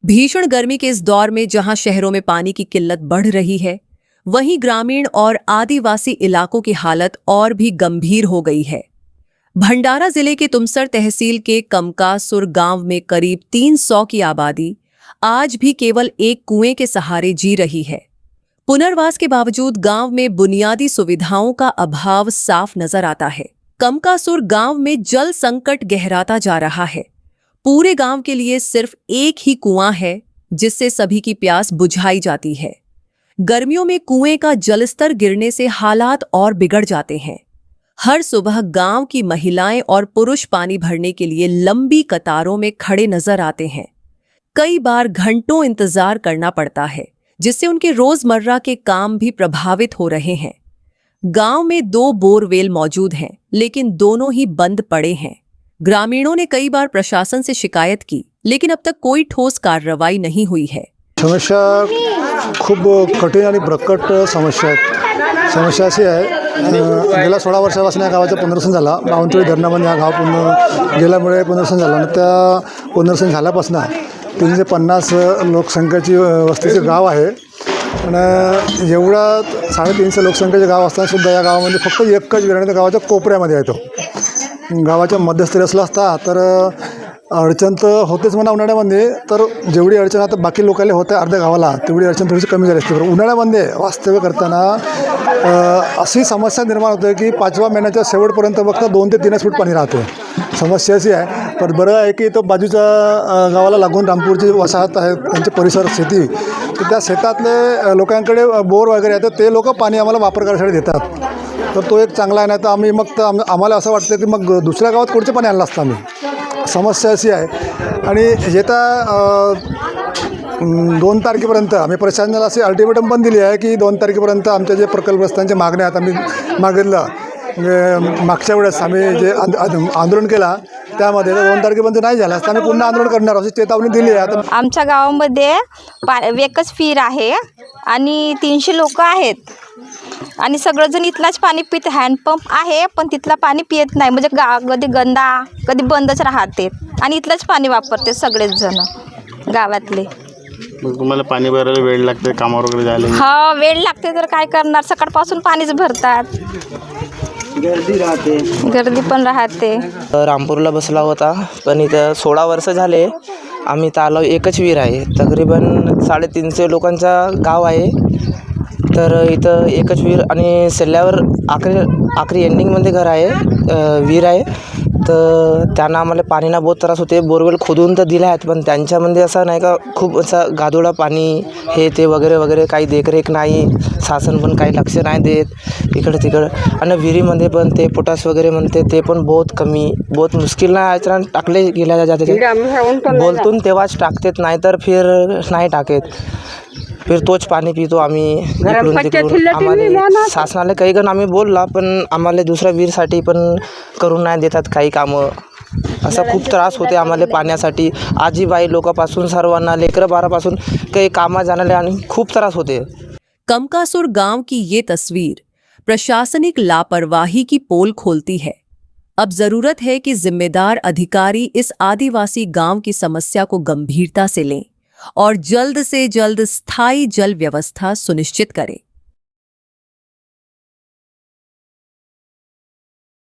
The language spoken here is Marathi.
भीषण गर्मी के इस दौर में जहां शहरों में पानी की किल्लत बढ़ रही है, वहीं ग्रामीण और आदिवासी इलाकों की हालत और भी गंभीर हो गई है। भंडारा जिले के तुमसर तहसील के कमकासुर गांव में करीब 300 की आबादी आज भी केवल एक कुएं के सहारे जी रही है। पुनर्वास के बावजूद गांव में बुनियादी सुविधाओं का अभाव साफ नजर आता है। कमकासुर गांव में जल संकट गहराता जा रहा है। पूरे गांव के लिए सिर्फ एक ही कुआं है जिससे सभी की प्यास बुझाई जाती है। गर्मियों में कुएं का जलस्तर गिरने से हालात और बिगड़ जाते हैं। हर सुबह गांव की महिलाएं और पुरुष पानी भरने के लिए लंबी कतारों में खड़े नजर आते हैं। कई बार घंटों इंतजार करना पड़ता है, जिससे उनके रोजमर्रा के काम भी प्रभावित हो रहे हैं। गांव में 2 बोरवेल मौजूद हैं, लेकिन दोनों ही बंद पड़े हैं। ग्रामीणों ने कई बार प्रशासन से शिकायत की, लेकिन अब तक कोई ठोस कार्रवाई नहीं हुई है। समस्या खूप कठीण आणि प्रकट समस्या आहेत। समस्या अशी आहे, गेल्या 16 वर्षापासून या गावाचं पुनर्वसन झाला। बावनथडी धरणामध्ये हा गाव पूर्ण गेल्यामुळे पुनर्वसन झालं आणि त्या पुनर्वसन झाल्यापासून 350 लोकसंख्येची वस्तीचे गाव आहे आणि एवढा 350 लोकसंख्येचे गाव असतानासुद्धा या गावामध्ये फक्त एकच विहीर आहे, गावाच्या कोपऱ्यामध्ये आहे तो। गावाच्या मध्यस्थी असला असता तर अडचण तर होतेच म्हणा उन्हाळ्यामध्ये, तर जेवढी अडचण आता बाकी लोकांना होते अर्ध्या गावाला तेवढी अडचण थोडीशी कमी झाली असते। बरं, उन्हाळ्यामध्ये वास्तव्य करताना अशी समस्या निर्माण होते की 5व्या महिन्याच्या शेवटपर्यंत फक्त 2 ते 3 फूट पाणी राहते। समस्या अशी आहे, पण बरं आहे की तो बाजूच्या गावाला लागून रामपूरची वसाहत आहे, त्यांचे परिसर शेती, तर त्या शेतातले लोकांकडे बोर वगैरे आहे, तर ते लोक पाणी आम्हाला वापर करण्यासाठी देतात। तर तो एक चांगला आहे। नाही तर आम्ही मग आम्हाला असं वाटतं की मग दुसऱ्या गावात कुठचे पाणी आणलं असतं आम्ही। समस्या अशी आहे आणि येत्या 2 तारखेपर्यंत आम्ही प्रशासनाला अशी अल्टिमेटम पण दिली आहे की 2 तारखेपर्यंत आमच्या जे प्रकल्पग्रस्तांच्या मागण्या आहेत आम्ही मागितलं। मागच्या वेळेस आम्ही जे आंदोलन केला त्यामध्ये 2 तारखेपर्यंत नाही झालं असतं आम्ही पुन्हा आंदोलन करणार अशी चेतावणी दिली आहे। आता आमच्या गावामध्ये एकच विहीर आहे आणि 300 लोक आहेत आणि सगळेजण इथलाच पाणी पित। हँडपंप आहे पण तिथला पाणी पित नाही, म्हणजे कधी गंदा कधी बंदच राहते आणि इथलंच पाणी वापरते सगळेच जण गावातले। मग तुम्हाला पाणी भरायला वेळ लागते, कामावर वगैरे जायला? हा, वेळ लागते तर काय करणार, सकाळपासून पाणीच भरतात, गर्दी पण राहते। रामपूरला बसला होता, पण इथं 16 वर्ष झाले आम्ही इथं आलो। एकच विहीर आहे, तकरीबन 350 लोकांचा गाव आहे, तर इथं एकच विहीर आणि सल्ल्यावर आखरी एंडिंगमध्ये घर आहे, विहीर आहे। तर त्यांना आम्हाला पाणीना बहुत त्रास होते। बोरवेल खोदून तर दिले आहेत, पण त्यांच्यामध्ये असं नाही का खूप असं गादोडा पाणी हे ते वगैरे वगैरे, काही देखरेख नाही, शासन पण काही लक्ष नाही देत इकडं तिकडं। आणि विहिरीमध्ये पण ते पोटास वगैरे म्हणते ते पण बहुत कमी, बहुत मुश्किल ना आचरण टाकले गेल्या जाते, बोलतून तेव्हाच टाकतेत, नाही तर फिर नाही टाकेत, फिर तोच पाणी पितो आम्ही इकडून तिकडून। आम्हाला शासनाला काही गण आम्ही बोलला, पण आम्हाला दुसऱ्या विहीरसाठी पण करून नाही देतात काही कामं। असा खूप त्रास होते आम्हाला पाण्यासाठी। आजीबाई लोकांपासून सर्वांना, लेकरं बारापासून काही कामा जाण्याला आणि खूप त्रास होते। कमकासुर गांव की ये तस्वीर प्रशासनिक लापरवाही की पोल खोलती है। अब जरूरत है कि जिम्मेदार अधिकारी इस आदिवासी गांव की समस्या को गंभीरता से लें और जल्द से जल्द स्थायी जल व्यवस्था सुनिश्चित करें।